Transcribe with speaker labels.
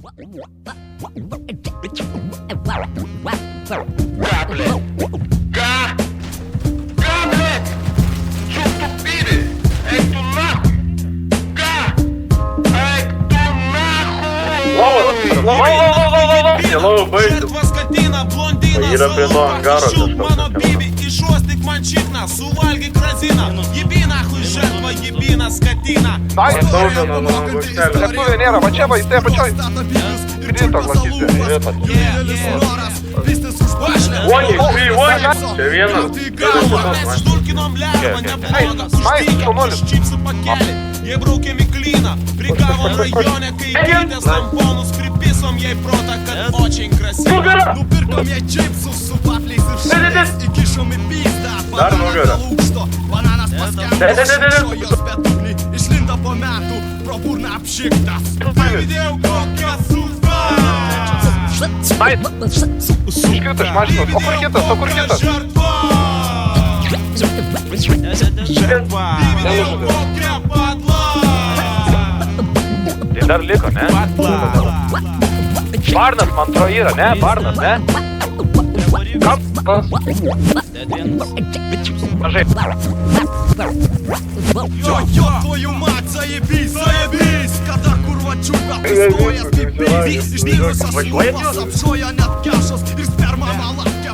Speaker 1: Га, блядь! Га! Га, блядь! Чё тупили? Эй, ту нахуй! Га! Эй, ту нахуй!
Speaker 2: Жертва скотина, блондина, золота, щуп, монобібі і шостик манчикна, сувальги кразина, єбі нахуй жертва, єбіна скотина.
Speaker 3: Готові, Нера, мачеба, і тебе почай. Іди так, латіться.
Speaker 1: Воник, ты воник! Червено!
Speaker 2: Штулькином лярвання, много пуштіка, чіпси пакелі, є бруки мікліна, бригава в районі, київіде з лампону, з приписом їй прота, как очень красиво. Ну пирком я чипсу, супа, фліси в шесть, і кишом і пізда, банана лук, що банана з пасками, що йо спетуглі, і шлінда по мяту, пробурна пшикта, видів кока, сузба.
Speaker 3: Скрити ж, мачно. Окуркітас, окуркітас.
Speaker 2: Жертва,
Speaker 4: Lider liko, ne? Barnas man atrodo yra, ne? Barnas, ne? Mažai.
Speaker 2: Йо, твою мать, заебись, заебись, когда курва чука, пристоя спіпись, жділося слова, сапшоя, нет кашос, і сперма малатка,